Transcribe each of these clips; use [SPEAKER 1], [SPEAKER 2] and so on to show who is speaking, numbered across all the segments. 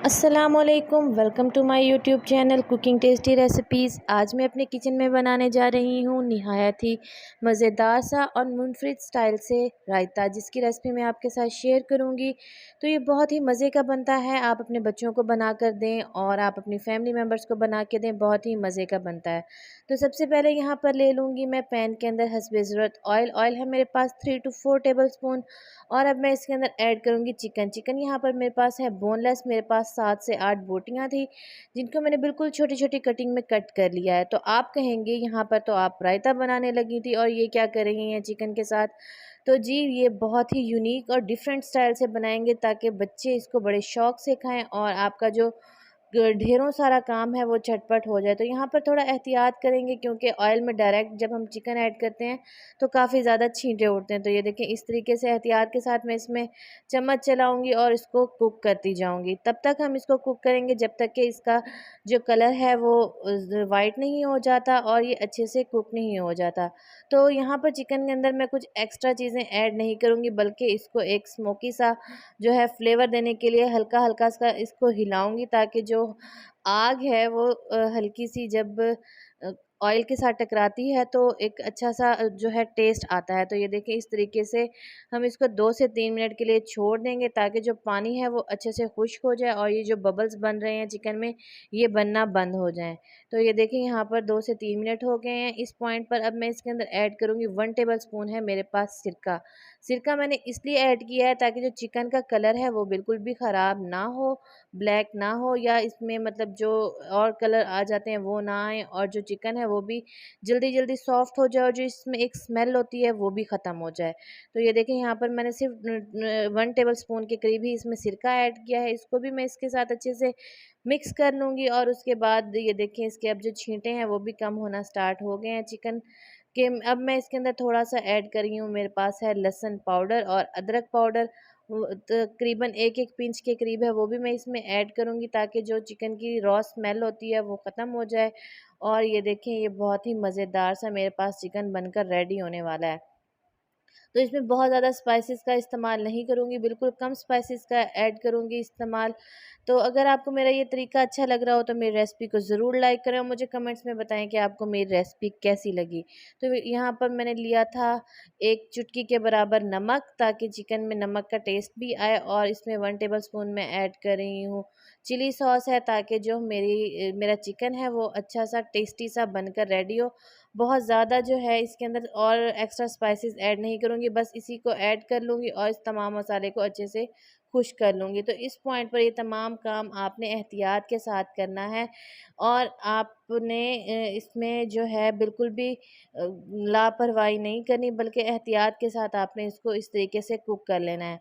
[SPEAKER 1] अस्सलामुअलैकुम, welcome to my YouTube channel cooking tasty recipes. आज मैं अपने किचन में बनाने जा रही हूँ निहायत ही मज़ेदार सा और मुनफरिद स्टाइल से रायता, जिसकी रेसिपी मैं आपके साथ शेयर करूँगी। तो ये बहुत ही मज़े का बनता है। आप अपने बच्चों को बना कर दें और आप अपनी फैमिली मेम्बर्स को बना के दें, बहुत ही मज़े का बनता है। तो सबसे पहले यहाँ पर ले लूँगी मैं पैन के अंदर हस्बे ज़रूरत ऑयल है मेरे पास 3 to 4 टेबल स्पून। और अब मैं इसके अंदर ऐड करूँगी चिकन यहाँ पर मेरे पास है बोनलेस। मेरे पास 7 से 8 बोटियाँ थी, जिनको मैंने बिल्कुल छोटी-छोटी कटिंग में कट कर लिया है। तो आप कहेंगे यहाँ पर तो आप रायता बनाने लगी थी और ये क्या कर रही हैं चिकन के साथ? तो जी, ये बहुत ही यूनिक और डिफरेंट स्टाइल से बनाएँगे ताकि बच्चे इसको बड़े शौक से खाएँ और आपका जो ढेरों सारा काम है वो झटपट हो जाए। तो यहाँ पर थोड़ा एहतियात करेंगे, क्योंकि ऑयल में डायरेक्ट जब हम चिकन ऐड करते हैं तो काफ़ी ज़्यादा छींटे उठते हैं। तो ये देखिए, इस तरीके से एहतियात के साथ मैं इसमें चम्मच चलाऊँगी और इसको कुक करती जाऊँगी। तब तक हम इसको कुक करेंगे जब तक कि इसका जो कलर है वो वाइट नहीं हो जाता और ये अच्छे से कुक नहीं हो जाता। तो यहाँ पर चिकन के अंदर मैं कुछ एक्स्ट्रा चीज़ें ऐड नहीं करूँगी, बल्कि इसको एक स्मोकी सा जो है फ्लेवर देने के लिए हल्का-हल्का सा इसको हिलाऊँगी, ताकि जो आग है वो हल्की सी जब अ, ऑयल के साथ टकराती है तो एक अच्छा-सा जो है टेस्ट आता है। तो ये देखिए, इस तरीके से हम इसको 2 से 3 मिनट के लिए छोड़ देंगे ताकि जो पानी है वो अच्छे से खुश्क हो जाए और ये जो बबल्स बन रहे हैं चिकन में, ये बनना बंद हो जाएँ। तो ये देखिए, यहाँ पर 2 से 3 मिनट हो गए हैं। इस पॉइंट पर अब मैं इसके अंदर ऐड करूँगी 1 टेबल स्पून है मेरे पास सिरका। सिरका मैंने इसलिए ऐड किया है ताकि जो चिकन का कलर है वो बिल्कुल भी ख़राब ना हो, ब्लैक ना हो, या इसमें मतलब जो और कलर आ जाते हैं वो ना आएँ, और जो चिकन है वो भी जल्दी-जल्दी सॉफ्ट हो जाए और जो इसमें एक स्मेल होती है वो भी ख़त्म हो जाए। तो ये देखिए, यहाँ पर मैंने सिर्फ़ 1 टेबल स्पून के करीब ही इसमें सिरका ऐड किया है। इसको भी मैं इसके साथ अच्छे से मिक्स कर लूँगी और उसके बाद ये देखिए, इसके अब जो छींटे हैं वो भी कम होना स्टार्ट हो गए हैं चिकन के। अब मैं इसके अंदर थोड़ा-सा ऐड कर रही हूँ, मेरे पास है लहसुन पाउडर और अदरक पाउडर। तकरीबन 1-1 पिंच के करीब है, वो भी मैं इसमें ऐड करूँगी ताकि जो चिकन की रॉ स्मेल होती है वो ख़त्म हो जाए। और ये देखें, ये बहुत ही मज़ेदार सा मेरे पास चिकन बनकर रेडी होने वाला है। तो इसमें बहुत ज़्यादा स्पाइसेस का इस्तेमाल नहीं करूँगी, बिल्कुल कम स्पाइसेस का ऐड करूँगी इस्तेमाल। तो अगर आपको मेरा ये तरीका अच्छा लग रहा हो तो मेरी रेसिपी को ज़रूर लाइक करें और मुझे कमेंट्स में बताएं कि आपको मेरी रेसिपी कैसी लगी। तो यहाँ पर मैंने लिया था 1 चुटकी के बराबर नमक, ताकि चिकन में नमक का टेस्ट भी आए, और इसमें 1 टेबल स्पून मैं ऐड कर रही हूँ चिली सॉस है, ताकि जो मेरा चिकन है वो अच्छा सा टेस्टी सा बनकर रेडी हो। बहुत ज़्यादा जो है इसके अंदर और एक्स्ट्रा स्पाइसेस ऐड नहीं करूँगी, बस इसी को ऐड कर लूँगी और इस तमाम मसाले को अच्छे से खुश्क कर लूँगी। तो इस पॉइंट पर ये तमाम काम आपने एहतियात के साथ करना है और आपने इसमें जो है बिल्कुल भी लापरवाही नहीं करनी, बल्कि एहतियात के साथ आपने इसको इस तरीके से कुक कर लेना है।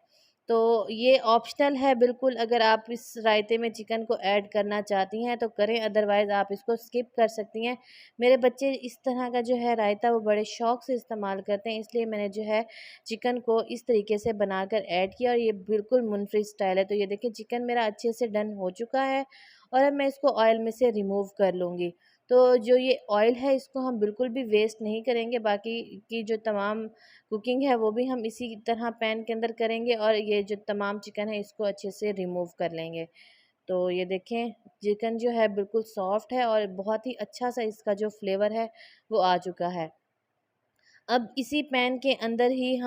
[SPEAKER 1] तो ये ऑप्शनल है बिल्कुल, अगर आप इस रायते में चिकन को ऐड करना चाहती हैं तो करें, अदरवाइज़ आप इसको स्किप कर सकती हैं। मेरे बच्चे इस तरह का जो है रायता वो बड़े शौक़ से इस्तेमाल करते हैं, इसलिए मैंने जो है चिकन को इस तरीके से बनाकर ऐड किया और ये बिल्कुल मुनफरिद स्टाइल है। तो ये देखिए, चिकन मेरा अच्छे से डन हो चुका है और अब मैं इसको ऑयल में से रिमूव कर लूँगी। तो जो ये ऑयल है इसको हम बिल्कुल भी वेस्ट नहीं करेंगे, बाकी की जो तमाम कुकिंग है वो भी हम इसी तरह पैन के अंदर करेंगे और ये जो तमाम चिकन है इसको अच्छे से रिमूव कर लेंगे। तो ये देखें, चिकन जो है बिल्कुल सॉफ्ट है और बहुत ही अच्छा सा इसका जो फ्लेवर है वो आ चुका है। अब इसी पैन के अंदर ही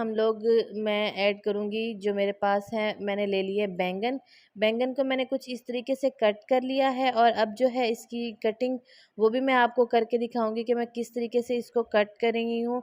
[SPEAKER 1] मैं ऐड करूँगी, जो मेरे पास है मैंने ले लिए बैंगन। बैंगन को मैंने कुछ इस तरीके से कट कर लिया है और अब जो है इसकी कटिंग वो भी मैं आपको करके दिखाऊँगी कि मैं किस तरीके से इसको कट कर रही हूँ।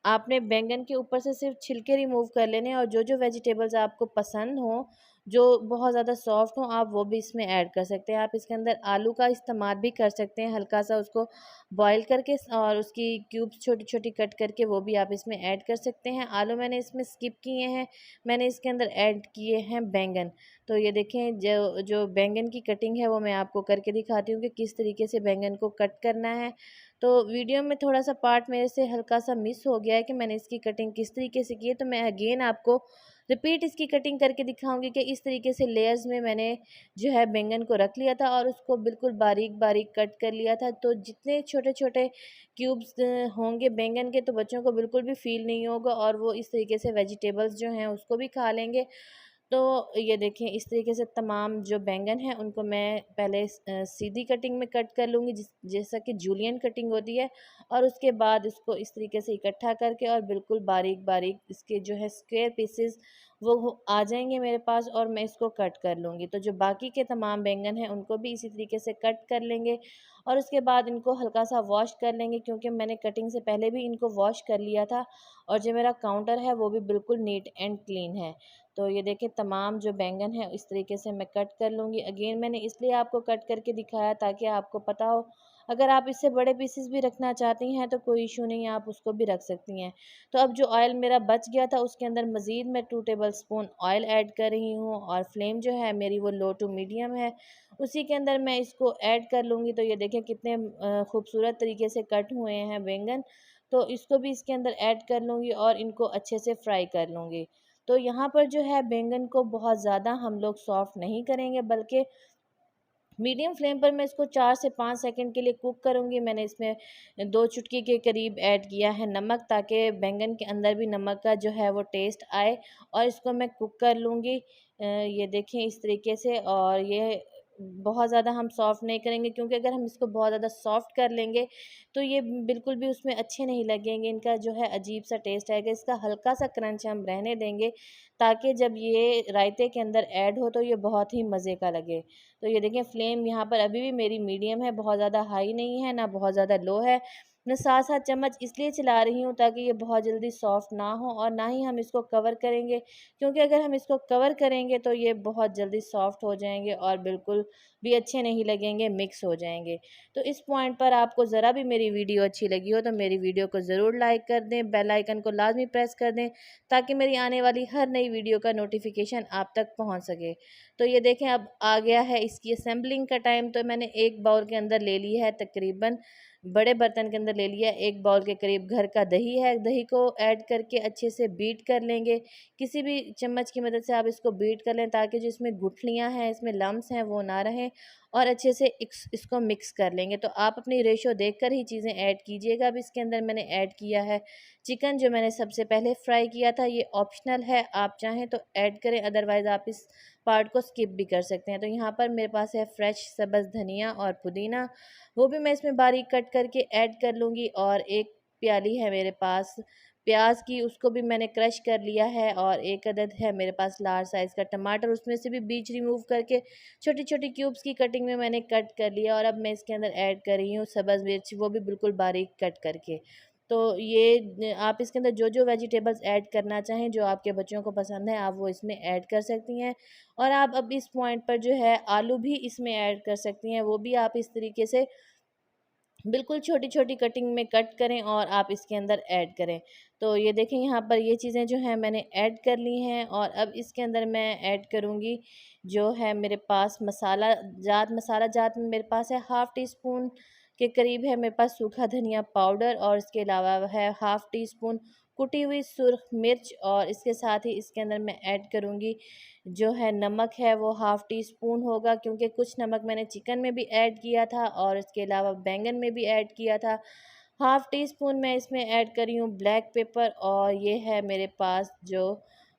[SPEAKER 1] आपने बैंगन के ऊपर से सिर्फ छिलके रिमूव कर लेने हैं और जो-जो वेजिटेबल्स आपको पसंद हों, जो बहुत ज़्यादा सॉफ्ट हों, आप वो भी इसमें ऐड कर सकते हैं। आप इसके अंदर आलू का इस्तेमाल भी कर सकते हैं, हल्का-सा उसको बॉयल करके और उसकी क्यूब्स छोटी-छोटी कट करके वो भी आप इसमें ऐड कर सकते हैं। आलू मैंने इसमें स्किप किए हैं, मैंने इसके अंदर ऐड किए हैं बैंगन। तो ये देखें, जो जो बैंगन की कटिंग है वो मैं आपको करके दिखाती हूँ कि किस तरीके से बैंगन को कट करना है। तो वीडियो में थोड़ा-सा पार्ट मेरे से हल्का-सा मिस हो गया है कि मैंने इसकी कटिंग किस तरीके से की है, तो मैं अगेन आपको रिपीट इसकी कटिंग करके दिखाऊँगी कि इस तरीके से लेयर्स में मैंने जो है बैंगन को रख लिया था और उसको बिल्कुल बारीक-बारीक कट कर लिया था। तो जितने छोटे-छोटे क्यूब्स होंगे बैंगन के, तो बच्चों को बिल्कुल भी फ़ील नहीं होगा और वो इस तरीके से वेजिटेबल्स जो हैं उसको भी खा लेंगे। तो ये देखें इस तरीके से तमाम जो बैंगन हैं उनको मैं पहले सीधी कटिंग में कट कर लूँगी, जैसा कि जूलियन कटिंग होती है, और उसके बाद इसको इस तरीके से इकट्ठा करके और बिल्कुल बारीक बारीक इसके जो है स्क्वायर पीसेस आ जाएंगे मेरे पास, और मैं इसको कट कर लूँगी। तो जो बाकी के तमाम बैंगन हैं उनको भी इसी तरीके से कट कर लेंगे, और उसके बाद इनको हल्का सा वॉश कर लेंगे, क्योंकि मैंने कटिंग से पहले भी इनको वॉश कर लिया था, और जो मेरा काउंटर है वो भी बिल्कुल नीट एंड क्लीन है। तो ये देखिए तमाम जो बैंगन है इस तरीके से मैं कट कर लूँगी। अगेन मैंने इसलिए आपको कट करके दिखाया ताकि आपको पता हो, अगर आप इससे बड़े पीसेस भी रखना चाहती हैं तो कोई इशू नहीं है, आप उसको भी रख सकती हैं। तो अब जो ऑयल मेरा बच गया था उसके अंदर मज़ीद मैं 2 टेबल स्पून ऑयल ऐड कर रही हूँ, और फ्लेम जो है मेरी वो लो टू मीडियम है। उसी के अंदर मैं इसको ऐड कर लूँगी। तो ये देखें कितने खूबसूरत तरीके से कट हुए हैं बैंगन। तो इसको भी इसके अंदर ऐड कर लूँगी और इनको अच्छे से फ्राई कर लूँगी। तो यहाँ पर जो है बैंगन को बहुत ज़्यादा हम लोग सॉफ्ट नहीं करेंगे, बल्कि मीडियम फ्लेम पर मैं इसको 4 से 5 सेकंड के लिए कुक करूँगी। मैंने इसमें 2 चुटकी के करीब ऐड किया है नमक, ताकि बैंगन के अंदर भी नमक का जो है वो टेस्ट आए, और इसको मैं कुक कर लूँगी। ये देखें इस तरीके से, और ये बहुत ज़्यादा हम सॉफ्ट नहीं करेंगे, क्योंकि अगर हम इसको बहुत ज़्यादा सॉफ्ट कर लेंगे तो ये बिल्कुल भी उसमें अच्छे नहीं लगेंगे, इनका जो है अजीब सा टेस्ट आएगा। इसका हल्का सा क्रंच हम रहने देंगे, ताकि जब ये रायते के अंदर ऐड हो तो ये बहुत ही मज़े का लगे। तो ये देखें फ्लेम यहाँ पर अभी भी मेरी मीडियम है, बहुत ज़्यादा हाई नहीं है ना बहुत ज़्यादा लो है। मैं साथ साथ चम्मच इसलिए चला रही हूँ ताकि ये बहुत जल्दी सॉफ्ट ना हो, और ना ही हम इसको कवर करेंगे, क्योंकि अगर हम इसको कवर करेंगे तो ये बहुत जल्दी सॉफ्ट हो जाएंगे और बिल्कुल भी अच्छे नहीं लगेंगे, मिक्स हो जाएंगे। तो इस पॉइंट पर आपको ज़रा भी मेरी वीडियो अच्छी लगी हो तो मेरी वीडियो को ज़रूर लाइक कर दें, बेल आइकन को लाजमी प्रेस कर दें, ताकि मेरी आने वाली हर नई वीडियो का नोटिफिकेशन आप तक पहुँच सके। तो ये देखें अब आ गया है इसकी असेंबलिंग का टाइम। तो मैंने एक बाउल के अंदर ले लिया है, तकरीबन बड़े बर्तन के अंदर ले लिया, एक बाउल के करीब घर का दही है। दही को ऐड करके अच्छे से बीट कर लेंगे। किसी भी चम्मच की मदद से आप इसको बीट कर लें, ताकि जो इसमें गुठलियाँ हैं, इसमें लम्स हैं, वो ना रहें, और अच्छे से इसको मिक्स कर लेंगे। तो आप अपनी रेशो देखकर ही चीज़ें ऐड कीजिएगा। अब इसके अंदर मैंने ऐड किया है चिकन, जो मैंने सबसे पहले फ्राई किया था। ये ऑप्शनल है, आप चाहें तो ऐड करें, अदरवाइज़ आप इस पार्ट को स्किप भी कर सकते हैं। तो यहाँ पर मेरे पास है फ्रेश सब्ज़ धनिया और पुदीना, वो भी मैं इसमें बारीक कट करके ऐड कर लूँगी। और एक प्याली है मेरे पास प्याज की, उसको भी मैंने क्रश कर लिया है, और एक अदद है मेरे पास लार्ज साइज़ का टमाटर, उसमें से भी बीज रिमूव करके छोटी छोटी क्यूब्स की कटिंग में मैंने कट कर लिया। और अब मैं इसके अंदर ऐड कर रही हूँ सब्ज़ मिर्च, वो भी बिल्कुल बारीक कट करके। तो ये आप इसके अंदर जो जो वेजिटेबल्स ऐड करना चाहें, जो आपके बच्चों को पसंद है, आप वो इसमें ऐड कर सकती हैं। और आप अब इस पॉइंट पर जो है आलू भी इसमें ऐड कर सकती हैं, वो भी आप इस तरीके से बिल्कुल छोटी छोटी कटिंग में कट करें और आप इसके अंदर ऐड करें। तो ये देखें यहाँ पर ये चीज़ें जो हैं मैंने ऐड कर ली हैं, और अब इसके अंदर मैं ऐड करूँगी जो है मेरे पास मसाला जात में मेरे पास है हाफ़ टी स्पून के करीब है मेरे पास सूखा धनिया पाउडर, और इसके अलावा है हाफ़ टी स्पून कुटी हुई सुरख मिर्च, और इसके साथ ही इसके अंदर मैं ऐड करूँगी जो है नमक है वो हाफ़ टी स्पून होगा, क्योंकि कुछ नमक मैंने चिकन में भी ऐड किया था और इसके अलावा बैंगन में भी ऐड किया था। हाफ़ टी स्पून मैं इसमें ऐड कर रही हूँ ब्लैक पेपर, और ये है मेरे पास जो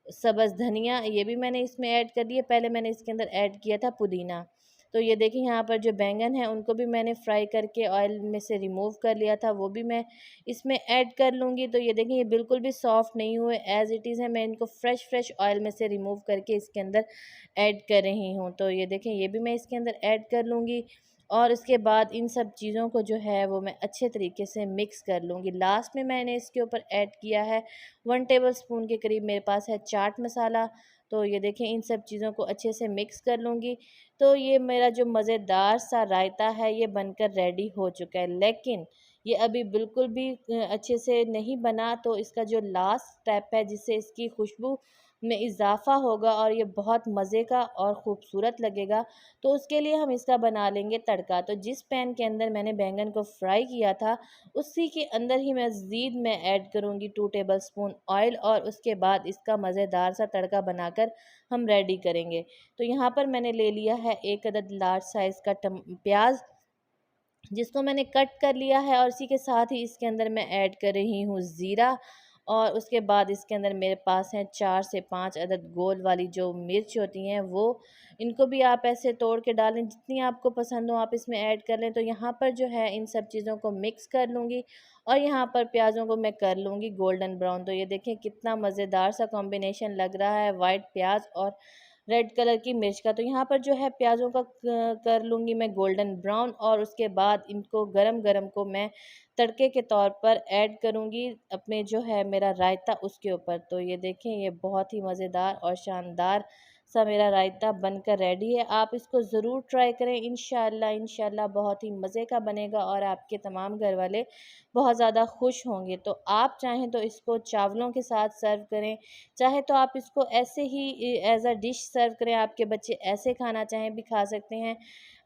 [SPEAKER 1] सब्ज़ धनिया, ये भी मैंने इसमें ऐड कर दिया। पहले मैंने इसके अंदर ऐड किया था पुदीना। तो ये देखिए यहाँ पर जो बैंगन है उनको भी मैंने फ्राई करके ऑयल में से रिमूव कर लिया था, वो भी मैं इसमें ऐड कर लूँगी। तो ये देखें ये बिल्कुल भी सॉफ्ट नहीं हुए, एज़ इट इज़ है। मैं इनको फ्रेश ऑयल में से रिमूव करके इसके अंदर ऐड कर रही हूँ। तो ये देखें ये भी मैं इसके अंदर ऐड कर लूँगी, और इसके बाद इन सब चीज़ों को जो है वो मैं अच्छे तरीके से मिक्स कर लूँगी। लास्ट में मैंने इसके ऊपर ऐड किया है 1 टेबल स्पून के करीब मेरे पास है चाट मसाला। तो ये देखें इन सब चीज़ों को अच्छे से मिक्स कर लूँगी। तो ये मेरा जो मज़ेदार सा रायता है ये बनकर रेडी हो चुका है, लेकिन ये अभी बिल्कुल भी अच्छे से नहीं बना। तो इसका जो लास्ट स्टेप है, जिससे इसकी खुशबू में इजाफ़ा होगा और ये बहुत मज़े का और ख़ूबसूरत लगेगा, तो उसके लिए हम इसका बना लेंगे तड़का। तो जिस पैन के अंदर मैंने बैंगन को फ्राई किया था, उसी के अंदर ही मज़ीद मैं ऐड करूँगी 2 टेबल स्पून ऑयल, और उसके बाद इसका मज़ेदार सा तड़का बनाकर हम रेडी करेंगे। तो यहाँ पर मैंने ले लिया है एक अदद लार्ज साइज़ का प्याज, जिसको मैंने कट कर लिया है, और इसी के साथ ही इसके अंदर मैं ऐड कर रही हूँ ज़ीरा, और उसके बाद इसके अंदर मेरे पास हैं 4 से 5 अदद गोल वाली जो मिर्च होती हैं वो, इनको भी आप ऐसे तोड़ के डालें, जितनी आपको पसंद हो आप इसमें ऐड कर लें। तो यहाँ पर जो है इन सब चीज़ों को मिक्स कर लूँगी और यहाँ पर प्याज़ों को मैं कर लूँगी गोल्डन ब्राउन। तो ये देखें कितना मज़ेदार सा कॉम्बिनेशन लग रहा है, वाइट प्याज और रेड कलर की मिर्च का। तो यहाँ पर जो है प्याज़ों का कर लूँगी मैं गोल्डन ब्राउन, और उसके बाद इनको गरम गरम को मैं तड़के के तौर पर ऐड करूँगी अपने जो है मेरा रायता उसके ऊपर। तो ये देखें ये बहुत ही मज़ेदार और शानदार सा मेरा रायता बनकर रेडी है। आप इसको ज़रूर ट्राई करें, इंशाअल्लाह इंशाअल्लाह बहुत ही मज़े का बनेगा और आपके तमाम घर वाले बहुत ज़्यादा खुश होंगे। तो आप चाहें तो इसको चावलों के साथ सर्व करें, चाहे तो आप इसको ऐसे ही एज़ अ डिश सर्व करें, आपके बच्चे ऐसे खाना चाहें भी खा सकते हैं।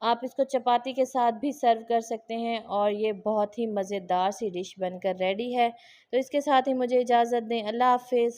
[SPEAKER 1] आप इसको चपाती के साथ भी सर्व कर सकते हैं और ये बहुत ही मज़ेदार सी डिश बनकर रेडी है। तो इसके साथ ही मुझे इजाज़त दें। अल्लाह हाफ़िज़।